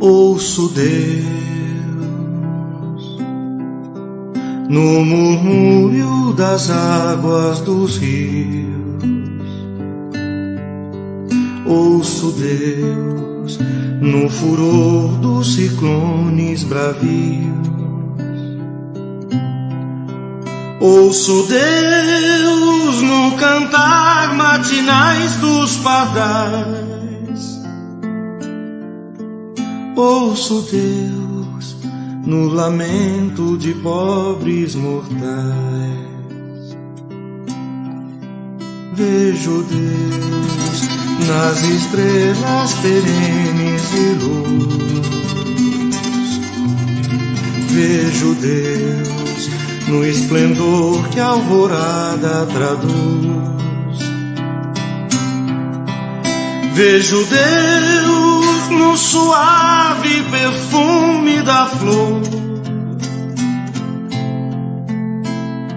Ouço Deus no murmúrio das águas dos rios. Ouço Deus no furor dos ciclones bravios. Ouço Deus no cantar matinais dos pardais. Ouço Deus no lamento de pobres mortais. Vejo Deus nas estrelas perenes de luz. Vejo Deus no esplendor que a alvorada traduz. Vejo Deus no suave perfume da flor.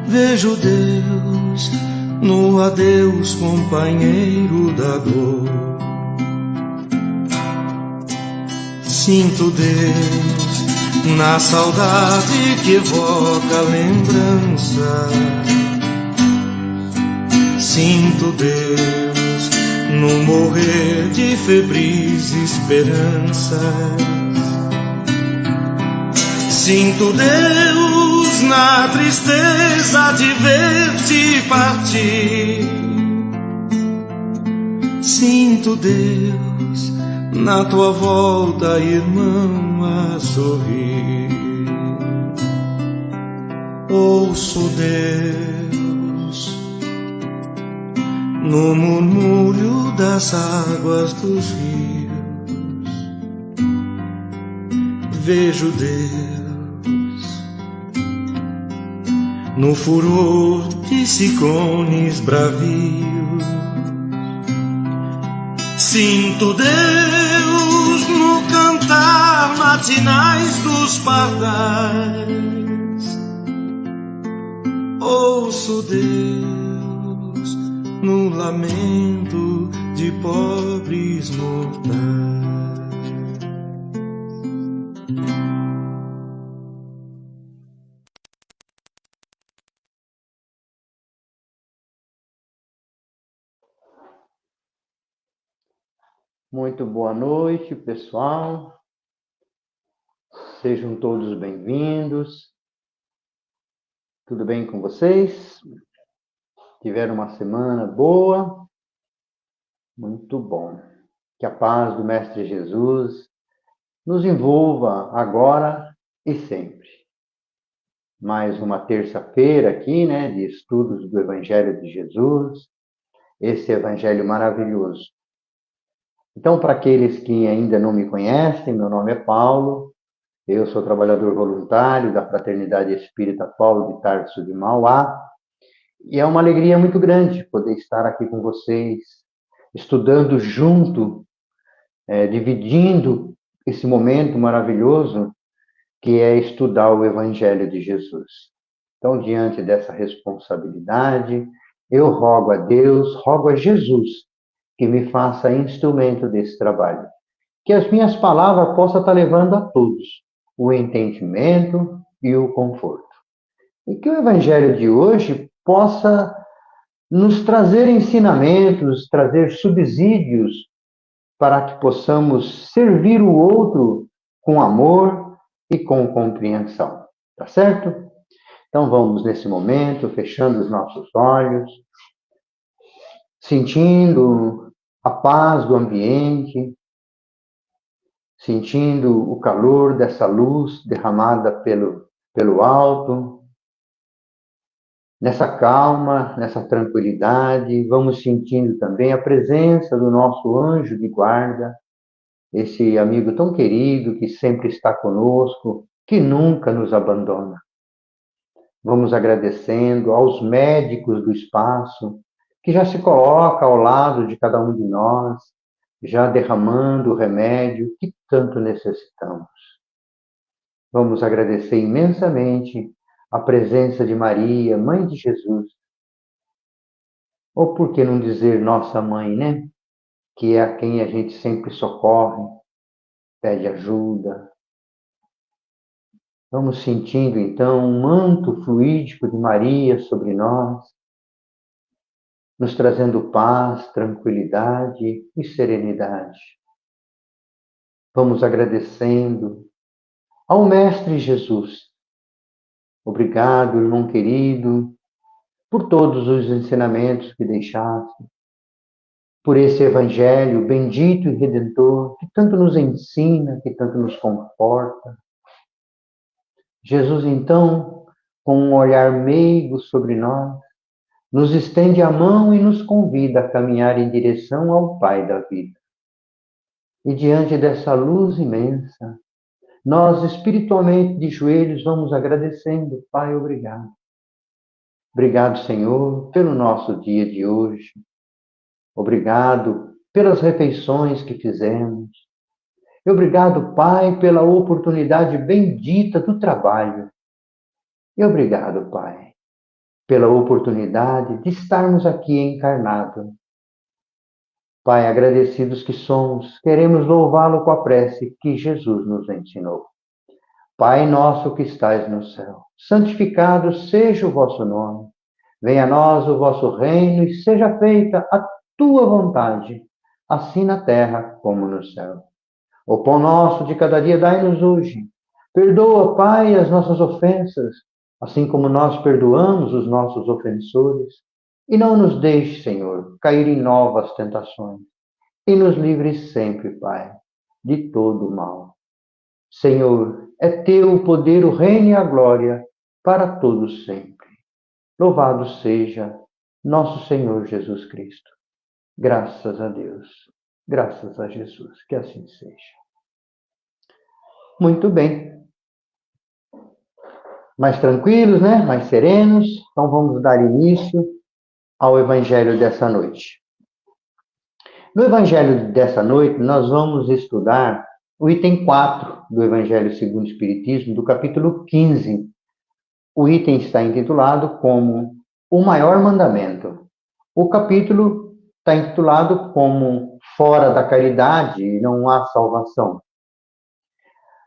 Vejo Deus no adeus companheiro da dor. Sinto Deus na saudade que evoca a lembrança. Sinto Deus no morrer de febris esperanças. Sinto Deus na tristeza de ver-te partir. Sinto Deus na tua volta, irmão, a sorrir. Ouço Deus no murmúrio das águas dos rios. Vejo Deus no furor de ciclones bravios. Sinto Deus no cantar matinais dos pardais. Ouço Deus no lamento de pobres mortais. Muito boa noite, pessoal. Sejam todos bem-vindos. Tudo bem com vocês? Tiveram uma semana boa? Muito bom. Que a paz do Mestre Jesus nos envolva agora e sempre. Mais uma terça-feira aqui, de estudos do Evangelho de Jesus. Esse Evangelho maravilhoso. Então, para aqueles que ainda não me conhecem, meu nome é Paulo, eu sou trabalhador voluntário da Fraternidade Espírita Paulo de Tarso de Mauá, e é uma alegria muito grande poder estar aqui com vocês, estudando junto, dividindo esse momento maravilhoso que é estudar o Evangelho de Jesus. Então, diante dessa responsabilidade, eu rogo a Deus, rogo a Jesus, que me faça instrumento desse trabalho. Que as minhas palavras possam estar levando a todos o entendimento e o conforto. E que o Evangelho de hoje possa nos trazer ensinamentos, trazer subsídios para que possamos servir o outro com amor e com compreensão. Tá certo? Então vamos nesse momento, fechando os nossos olhos, sentindo a paz do ambiente, sentindo o calor dessa luz derramada pelo alto, nessa calma, nessa tranquilidade, vamos sentindo também a presença do nosso anjo de guarda, esse amigo tão querido que sempre está conosco, que nunca nos abandona. Vamos agradecendo aos médicos do espaço, que já se coloca ao lado de cada um de nós, já derramando o remédio que tanto necessitamos. Vamos agradecer imensamente a presença de Maria, Mãe de Jesus. Ou por que não dizer nossa mãe, Que é a quem a gente sempre socorre, pede ajuda. Vamos sentindo então um manto fluídico de Maria sobre nós, nos trazendo paz, tranquilidade e serenidade. Vamos agradecendo ao Mestre Jesus. Obrigado, irmão querido, por todos os ensinamentos que deixaste, por esse Evangelho bendito e redentor, que tanto nos ensina, que tanto nos conforta. Jesus, então, com um olhar meigo sobre nós, nos estende a mão e nos convida a caminhar em direção ao Pai da vida. E diante dessa luz imensa, nós espiritualmente de joelhos vamos agradecendo. Pai, obrigado. Obrigado, Senhor, pelo nosso dia de hoje. Obrigado pelas refeições que fizemos. E obrigado, Pai, pela oportunidade bendita do trabalho. E obrigado, Pai, pela oportunidade de estarmos aqui encarnados. Pai, agradecidos que somos, queremos louvá-lo com a prece que Jesus nos ensinou. Pai nosso que estais no céu, santificado seja o vosso nome. Venha a nós o vosso reino e seja feita a tua vontade, assim na terra como no céu. O pão nosso de cada dia dai-nos hoje. Perdoa, Pai, as nossas ofensas, assim como nós perdoamos os nossos ofensores. E não nos deixe, Senhor, cair em novas tentações. E nos livre sempre, Pai, de todo o mal. Senhor, é teu o poder, o reino e a glória para todos sempre. Louvado seja nosso Senhor Jesus Cristo. Graças a Deus. Graças a Jesus. Que assim seja. Muito bem. Mais tranquilos, né? Mais serenos. Então vamos dar início ao Evangelho dessa noite. No Evangelho dessa noite, nós vamos estudar o item 4 do Evangelho segundo o Espiritismo, do capítulo 15. O item está intitulado como O Maior Mandamento. O capítulo está intitulado como Fora da Caridade não há salvação.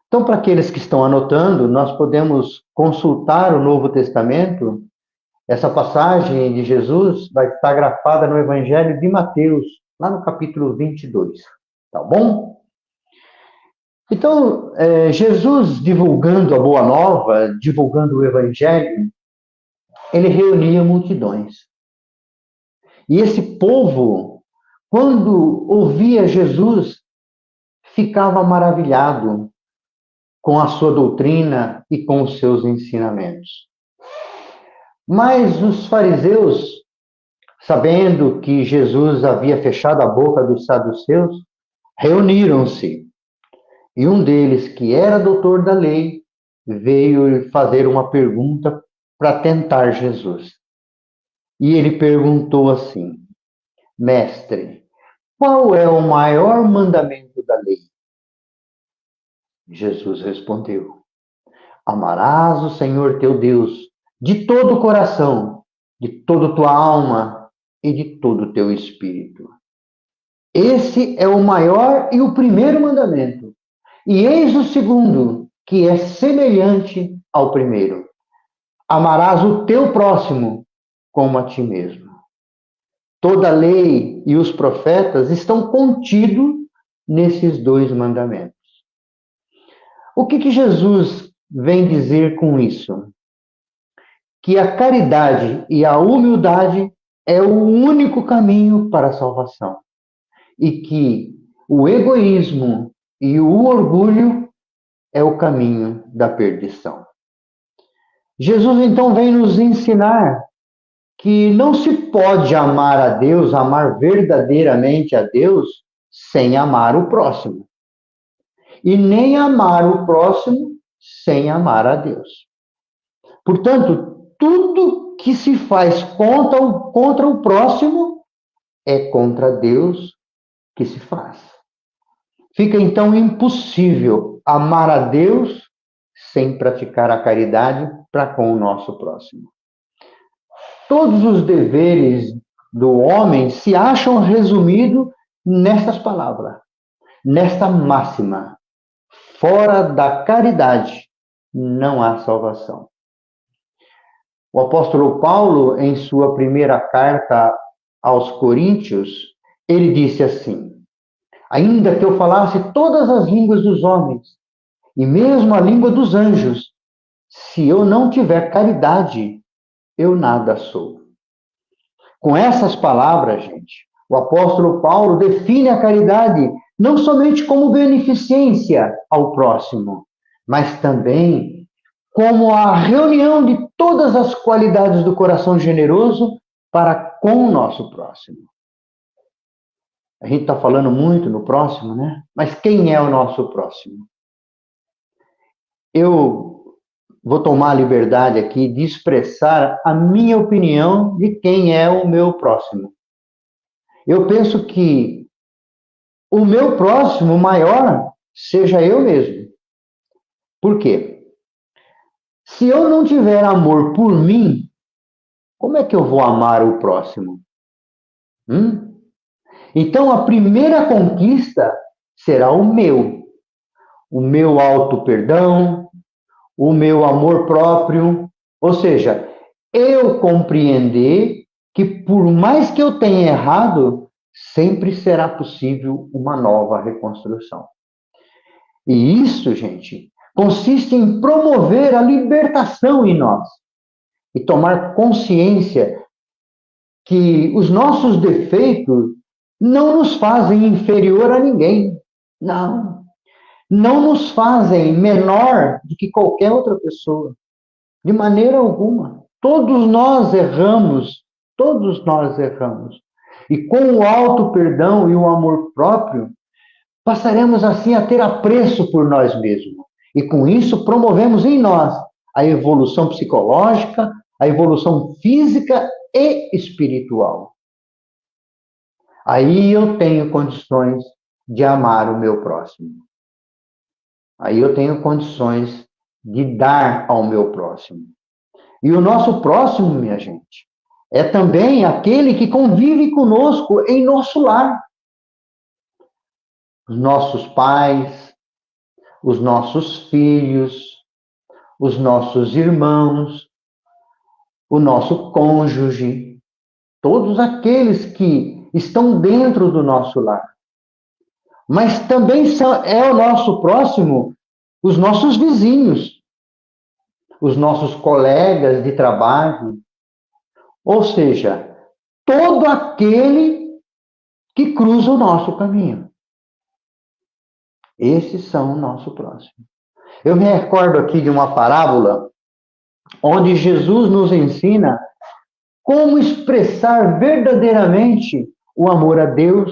Então, para aqueles que estão anotando, nós podemos consultar o Novo Testamento. Essa passagem de Jesus vai estar grafada no Evangelho de Mateus, lá no capítulo 22. Tá bom? Então, Jesus divulgando a Boa Nova, divulgando o Evangelho, ele reunia multidões. E esse povo, quando ouvia Jesus, ficava maravilhado com a sua doutrina e com os seus ensinamentos. Mas os fariseus, sabendo que Jesus havia fechado a boca dos saduceus, reuniram-se. E um deles, que era doutor da lei, veio fazer uma pergunta para tentar Jesus. E ele perguntou assim: Mestre, qual é o maior mandamento da lei? Jesus respondeu: Amarás o Senhor teu Deus de todo o coração, de toda tua alma e de todo o teu espírito. Esse é o maior e o primeiro mandamento. E eis o segundo, que é semelhante ao primeiro: amarás o teu próximo como a ti mesmo. Toda a lei e os profetas estão contidos nesses dois mandamentos. O que Jesus vem dizer com isso? Que a caridade e a humildade é o único caminho para a salvação. E que o egoísmo e o orgulho é o caminho da perdição. Jesus então vem nos ensinar que não se pode amar a Deus, amar verdadeiramente a Deus, sem amar o próximo. E nem amar o próximo sem amar a Deus. Portanto, tudo que se faz contra o próximo é contra Deus que se faz. Fica então impossível amar a Deus sem praticar a caridade para com o nosso próximo. Todos os deveres do homem se acham resumidos nestas palavras, nesta máxima: fora da caridade não há salvação. O apóstolo Paulo, em sua primeira carta aos Coríntios, ele disse assim: ainda que eu falasse todas as línguas dos homens, e mesmo a língua dos anjos, se eu não tiver caridade, eu nada sou. Com essas palavras, gente, o apóstolo Paulo define a caridade não somente como beneficência ao próximo, mas também como a reunião de todas as qualidades do coração generoso para com o nosso próximo. A gente está falando muito no próximo, né? Mas quem é o nosso próximo? Eu vou tomar a liberdade aqui de expressar a minha opinião de quem é o meu próximo. Eu penso que o meu próximo maior seja eu mesmo. Por quê? Se eu não tiver amor por mim, como é que eu vou amar o próximo? Então, a primeira conquista será o meu auto-perdão, o meu amor próprio, ou seja, eu compreender que por mais que eu tenha errado, sempre será possível uma nova reconstrução. E isso, gente, consiste em promover a libertação em nós e tomar consciência que os nossos defeitos não nos fazem inferior a ninguém. Não. Não nos fazem menor do que qualquer outra pessoa. De maneira alguma. Todos nós erramos. Todos nós erramos. E com o auto-perdão e o amor próprio, passaremos assim a ter apreço por nós mesmos. E com isso promovemos em nós a evolução psicológica, a evolução física e espiritual. Aí eu tenho condições de amar o meu próximo. Aí eu tenho condições de dar ao meu próximo. E o nosso próximo, minha gente, é também aquele que convive conosco em nosso lar. Os nossos pais, os nossos filhos, os nossos irmãos, o nosso cônjuge, todos aqueles que estão dentro do nosso lar. Mas também é o nosso próximo, os nossos vizinhos, os nossos colegas de trabalho, ou seja, todo aquele que cruza o nosso caminho. Esses são o nosso próximo. Eu me recordo aqui de uma parábola onde Jesus nos ensina como expressar verdadeiramente o amor a Deus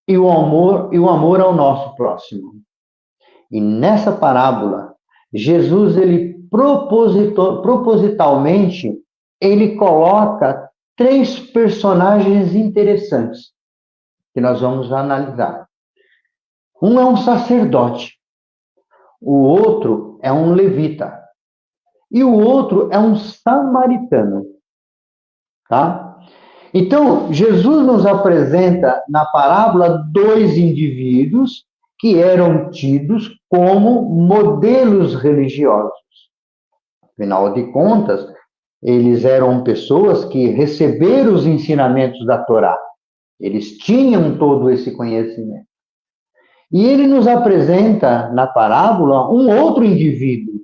e o amor ao nosso próximo. E nessa parábola, Jesus, ele propositalmente, ele coloca 3 personagens interessantes que nós vamos analisar. Um é um sacerdote, o outro é um levita e o outro é um samaritano, tá? Então, Jesus nos apresenta na parábola 2 indivíduos que eram tidos como modelos religiosos. Afinal de contas, eles eram pessoas que receberam os ensinamentos da Torá. Eles tinham todo esse conhecimento. E ele nos apresenta na parábola um outro indivíduo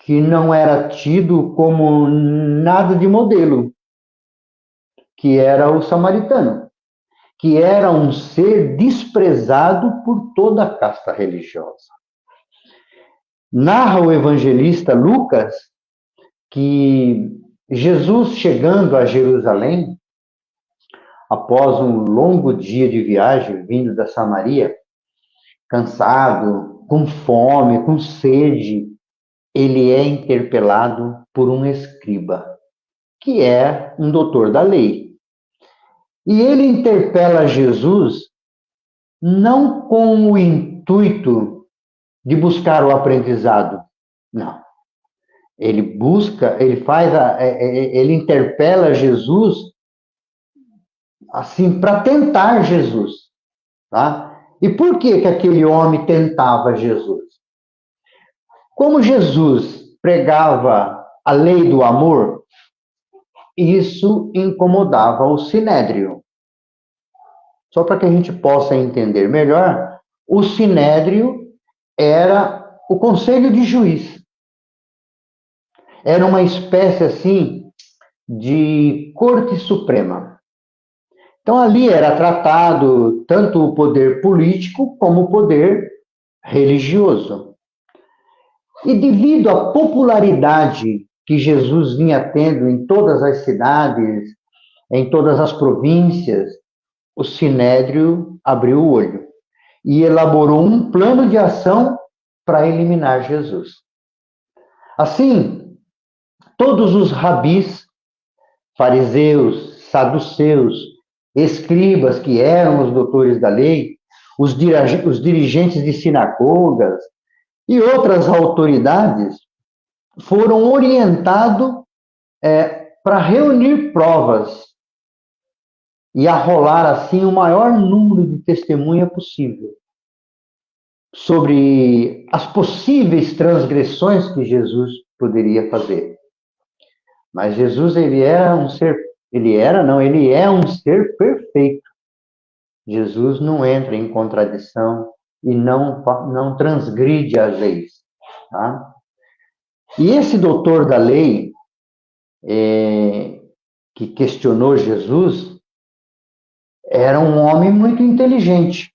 que não era tido como nada de modelo, que era o samaritano, que era um ser desprezado por toda a casta religiosa. Narra o evangelista Lucas que Jesus, chegando a Jerusalém, após um longo dia de viagem, vindo da Samaria, cansado, com fome, com sede, ele é interpelado por um escriba, que é um doutor da lei. E ele interpela Jesus não com o intuito de buscar o aprendizado, não. Ele interpela Jesus assim para tentar Jesus, tá? E por que aquele homem tentava Jesus? Como Jesus pregava a lei do amor, isso incomodava o sinédrio. Só para que a gente possa entender melhor, o sinédrio era o conselho de juiz. Era uma espécie assim de corte suprema. Então ali era tratado tanto o poder político como o poder religioso. E devido à popularidade que Jesus vinha tendo em todas as cidades, em todas as províncias, o Sinédrio abriu o olho e elaborou um plano de ação para eliminar Jesus. Assim, todos os rabis, fariseus, saduceus, escribas, que eram os doutores da lei, os dirigentes de sinagogas e outras autoridades foram orientados para reunir provas e arrolar assim o maior número de testemunha possível sobre as possíveis transgressões que Jesus poderia fazer. Mas Jesus, ele é um ser perfeito. Jesus não entra em contradição e não transgride as leis. Tá? E esse doutor da lei, que questionou Jesus, era um homem muito inteligente.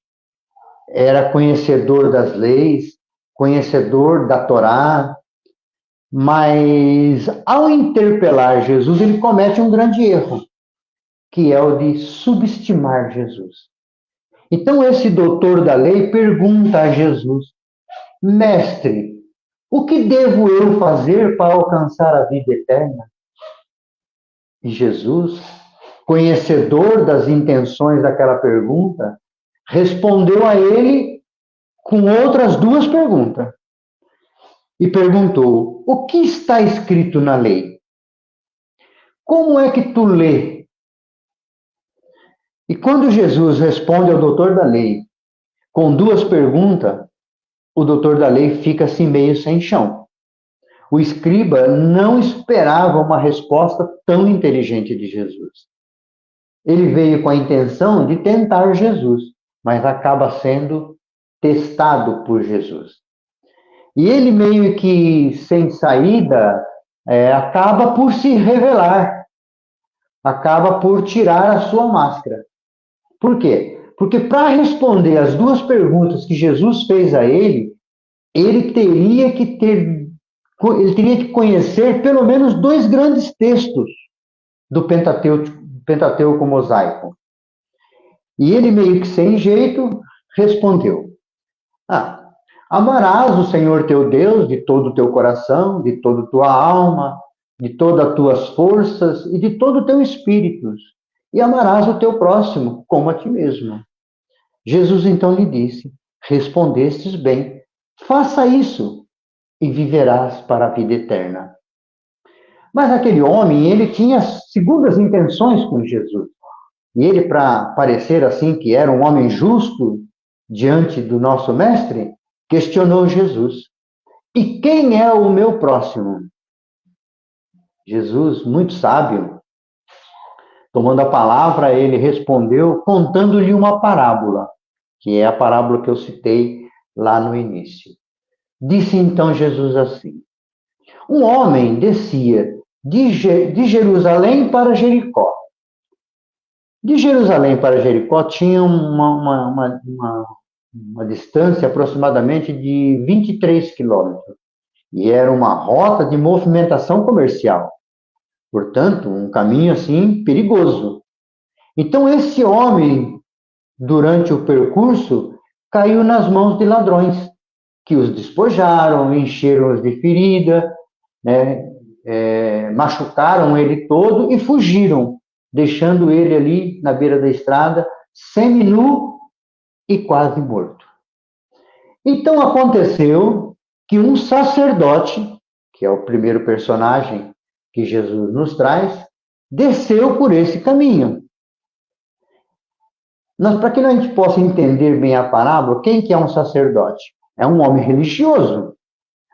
Era conhecedor das leis, conhecedor da Torá, mas ao interpelar Jesus, ele comete um grande erro, que é o de subestimar Jesus. Então, esse doutor da lei pergunta a Jesus: Mestre, o que devo eu fazer para alcançar a vida eterna? E Jesus, conhecedor das intenções daquela pergunta, respondeu a ele com outras duas perguntas. E perguntou: o que está escrito na lei? Como é que tu lê? E quando Jesus responde ao doutor da lei com duas perguntas, o doutor da lei fica assim meio sem chão. O escriba não esperava uma resposta tão inteligente de Jesus. Ele veio com a intenção de tentar Jesus, mas acaba sendo testado por Jesus. E ele meio que sem saída, acaba por se revelar, acaba por tirar a sua máscara. Por quê? Porque para responder as duas perguntas que Jesus fez a ele, ele teria que conhecer pelo menos dois grandes textos do Pentateuco mosaico. E ele, meio que sem jeito, respondeu: amarás o Senhor teu Deus de todo o teu coração, de toda a tua alma, de todas as tuas forças e de todo o teu espírito, e amarás o teu próximo como a ti mesmo. Jesus então lhe disse: respondestes bem, faça isso e viverás para a vida eterna. Mas aquele homem, ele tinha segundas intenções com Jesus. E ele, para parecer assim que era um homem justo diante do nosso mestre, questionou Jesus: e quem é o meu próximo? Jesus, muito sábio, tomando a palavra, ele respondeu contando-lhe uma parábola, que é a parábola que eu citei lá no início. Disse então Jesus assim: um homem descia de Jerusalém para Jericó. De Jerusalém para Jericó tinha uma distância aproximadamente de 23 quilômetros. E era uma rota de movimentação comercial. Portanto, um caminho assim perigoso. Então, esse homem, durante o percurso, caiu nas mãos de ladrões, que os despojaram, encheram-os de ferida, né, machucaram ele todo e fugiram, deixando ele ali na beira da estrada, semi-nu e quase morto. Então aconteceu que um sacerdote, que é o primeiro personagem que Jesus nos traz, desceu por esse caminho. Para que a gente possa entender bem a parábola, quem que é um sacerdote? É um homem religioso.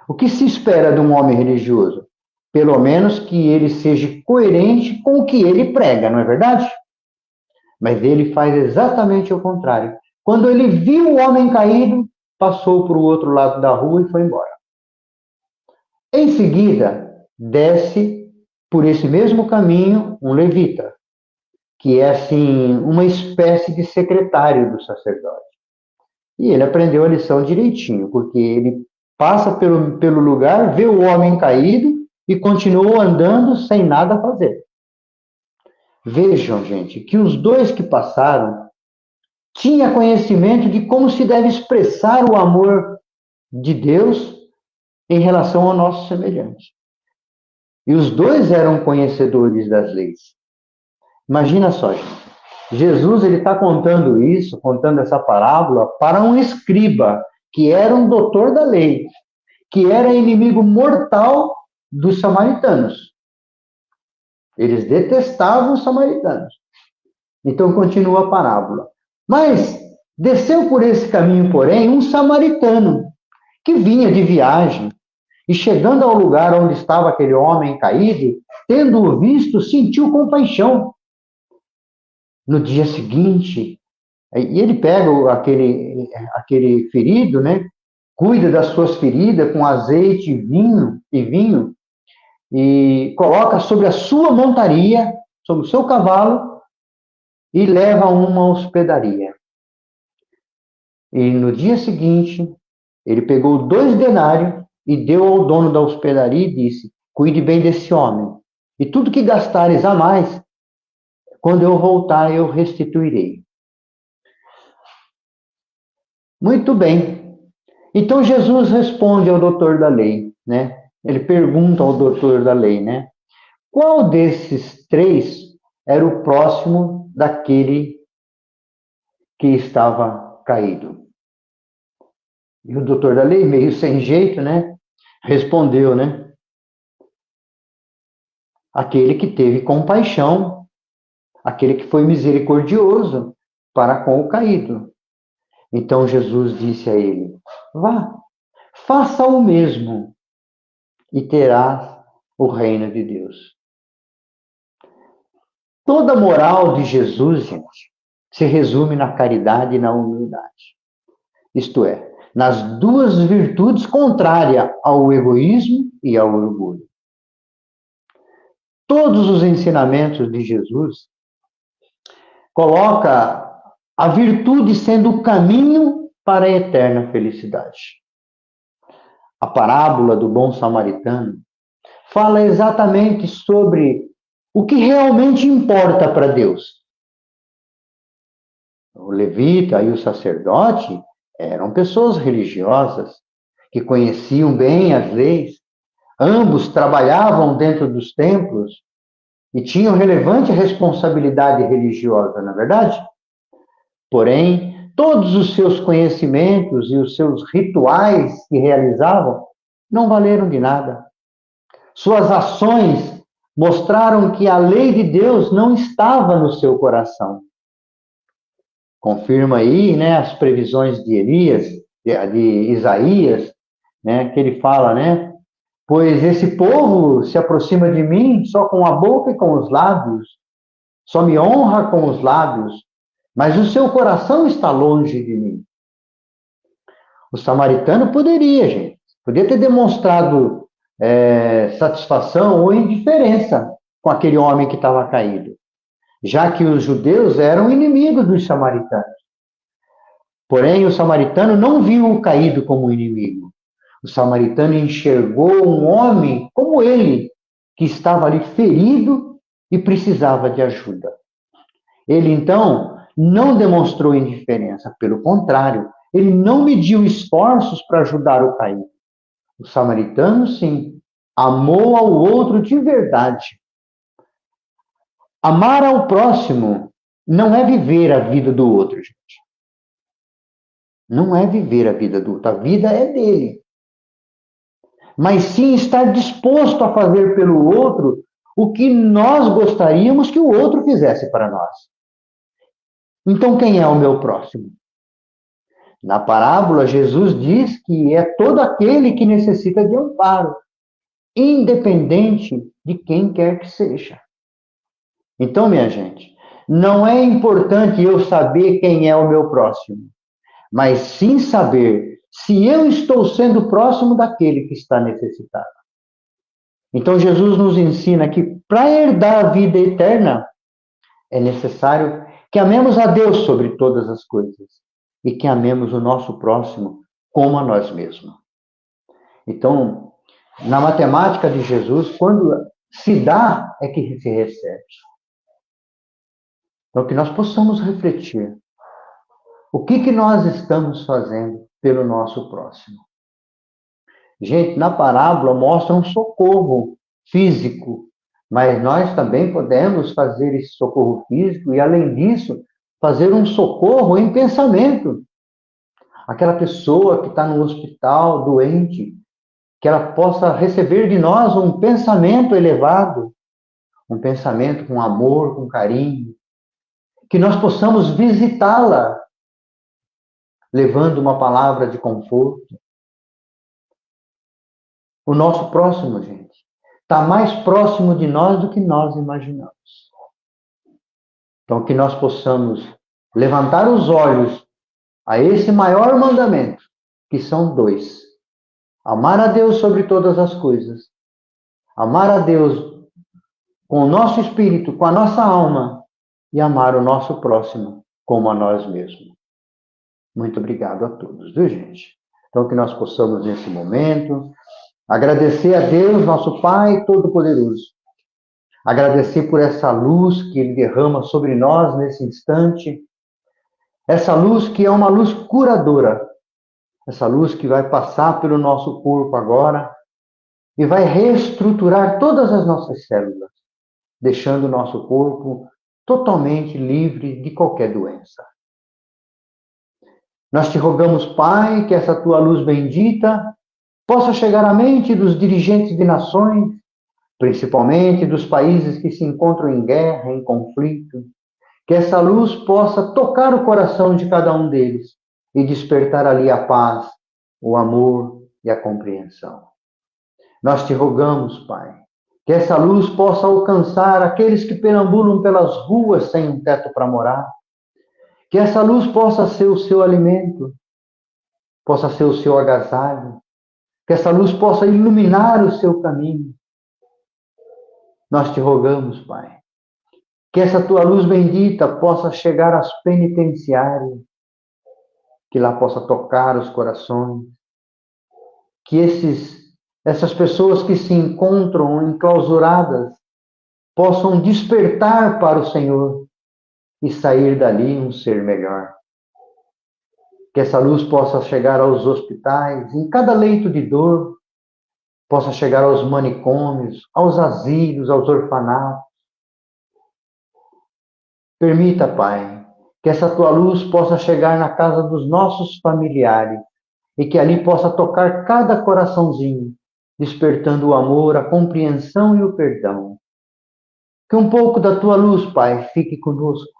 O que se espera de um homem religioso? Pelo menos que ele seja coerente com o que ele prega, não é verdade? Mas ele faz exatamente o contrário. Quando ele viu o homem caído, passou para o outro lado da rua e foi embora. Em seguida, desce por esse mesmo caminho um levita, que é assim uma espécie de secretário do sacerdote. E ele aprendeu a lição direitinho, porque ele passa pelo lugar, vê o homem caído e continua andando sem nada a fazer. Vejam, gente, que os dois que passaram tinham conhecimento de como se deve expressar o amor de Deus em relação ao nosso semelhante. E os dois eram conhecedores das leis. Imagina só, gente. Jesus ele está contando isso, contando essa parábola para um escriba, que era um doutor da lei, que era inimigo mortal dos samaritanos. Eles detestavam os samaritanos. Então continua a parábola. Mas desceu por esse caminho, porém, um samaritano, que vinha de viagem, e chegando ao lugar onde estava aquele homem caído, tendo-o visto, sentiu compaixão. No dia seguinte, e ele pega aquele ferido, né? Cuida das suas feridas com azeite e vinho, e coloca sobre a sua montaria, sobre o seu cavalo, e leva a uma hospedaria. E no dia seguinte, ele pegou 2 denários e deu ao dono da hospedaria e disse: cuide bem desse homem, e tudo que gastares a mais, quando eu voltar, eu restituirei. Muito bem. Então Jesus responde ao doutor da lei, né? Ele pergunta ao doutor da lei, né? Qual desses 3 era o próximo daquele que estava caído? E o doutor da lei, meio sem jeito, né? Respondeu, né? Aquele que teve compaixão, aquele que foi misericordioso para com o caído. Então Jesus disse a ele: vá, faça o mesmo e terás o reino de Deus. Toda a moral de Jesus, gente, se resume na caridade e na humildade. Isto é, nas 2 virtudes contrárias ao egoísmo e ao orgulho. Todos os ensinamentos de Jesus colocam a virtude sendo o caminho para a eterna felicidade. A parábola do bom samaritano fala exatamente sobre o que realmente importa para Deus. O levita e o sacerdote eram pessoas religiosas que conheciam bem as leis. Ambos trabalhavam dentro dos templos e tinham relevante responsabilidade religiosa, não é verdade? Porém, todos os seus conhecimentos e os seus rituais que realizavam não valeram de nada. Suas ações mostraram que a lei de Deus não estava no seu coração. Confirma aí, né, as previsões de Elias, de Isaías, né, que ele fala, né? Pois esse povo se aproxima de mim só com a boca e com os lábios, só me honra com os lábios, mas o seu coração está longe de mim. O samaritano poderia, gente, poderia ter demonstrado satisfação ou indiferença com aquele homem que estava caído, já que os judeus eram inimigos dos samaritanos. Porém, o samaritano não viu o caído como inimigo. O samaritano enxergou um homem como ele, que estava ali ferido e precisava de ajuda. Ele, então, não demonstrou indiferença, pelo contrário, ele não mediu esforços para ajudar o caído. O samaritano, sim, amou ao outro de verdade. Amar ao próximo não é viver a vida do outro, gente. Não é viver a vida do outro, a vida é dele. Mas sim estar disposto a fazer pelo outro o que nós gostaríamos que o outro fizesse para nós. Então, quem é o meu próximo? Na parábola, Jesus diz que é todo aquele que necessita de amparo, independente de quem quer que seja. Então, minha gente, não é importante eu saber quem é o meu próximo, mas sim saber se eu estou sendo próximo daquele que está necessitado. Então, Jesus nos ensina que para herdar a vida eterna, é necessário que amemos a Deus sobre todas as coisas e que amemos o nosso próximo como a nós mesmos. Então, na matemática de Jesus, quando se dá, é que se recebe. Então, que nós possamos refletir o que nós estamos fazendo pelo nosso próximo. Gente, na parábola mostra um socorro físico, mas nós também podemos fazer esse socorro físico e, além disso, fazer um socorro em pensamento. Aquela pessoa que está no hospital, doente, que ela possa receber de nós um pensamento elevado, um pensamento com amor, com carinho, que nós possamos visitá-la, levando uma palavra de conforto. O nosso próximo, gente, está mais próximo de nós do que nós imaginamos. Então, que nós possamos levantar os olhos a esse maior mandamento, que são 2. Amar a Deus sobre todas as coisas. Amar a Deus com o nosso espírito, com a nossa alma, e amar o nosso próximo como a nós mesmos. Muito obrigado a todos, viu, gente? Então, que nós possamos, nesse momento, agradecer a Deus, nosso Pai Todo-Poderoso. Agradecer por essa luz que Ele derrama sobre nós nesse instante. Essa luz que é uma luz curadora. Essa luz que vai passar pelo nosso corpo agora e vai reestruturar todas as nossas células, deixando o nosso corpo totalmente livre de qualquer doença. Nós te rogamos, Pai, que essa tua luz bendita possa chegar à mente dos dirigentes de nações, principalmente dos países que se encontram em guerra, em conflito, que essa luz possa tocar o coração de cada um deles e despertar ali a paz, o amor e a compreensão. Nós te rogamos, Pai, que essa luz possa alcançar aqueles que perambulam pelas ruas sem um teto para morar, que essa luz possa ser o seu alimento, possa ser o seu agasalho, que essa luz possa iluminar o seu caminho. Nós te rogamos, Pai, que essa tua luz bendita possa chegar às penitenciárias, que lá possa tocar os corações, que essas pessoas que se encontram enclausuradas possam despertar para o Senhor e sair dali um ser melhor. Que essa luz possa chegar aos hospitais, em cada leito de dor, possa chegar aos manicômios, aos asilos, aos orfanatos. Permita, Pai, que essa tua luz possa chegar na casa dos nossos familiares e que ali possa tocar cada coraçãozinho, despertando o amor, a compreensão e o perdão. Que um pouco da tua luz, Pai, fique conosco,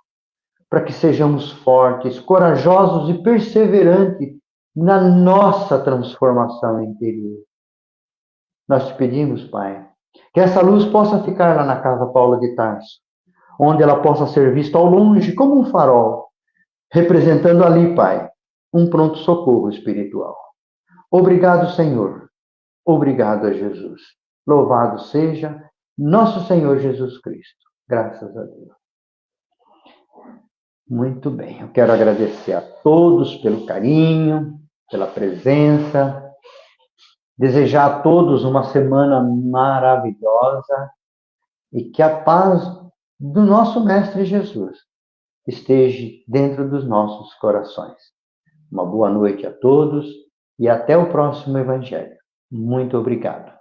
para que sejamos fortes, corajosos e perseverantes na nossa transformação interior. Nós te pedimos, Pai, que essa luz possa ficar lá na casa Paula de Tarso, onde ela possa ser vista ao longe como um farol, representando ali, Pai, um pronto-socorro espiritual. Obrigado, Senhor. Obrigado a Jesus. Louvado seja nosso Senhor Jesus Cristo. Graças a Deus. Muito bem. Eu quero agradecer a todos pelo carinho, pela presença. Desejar a todos uma semana maravilhosa e que a paz do nosso Mestre Jesus esteja dentro dos nossos corações. Uma boa noite a todos e até o próximo Evangelho. Muito obrigado.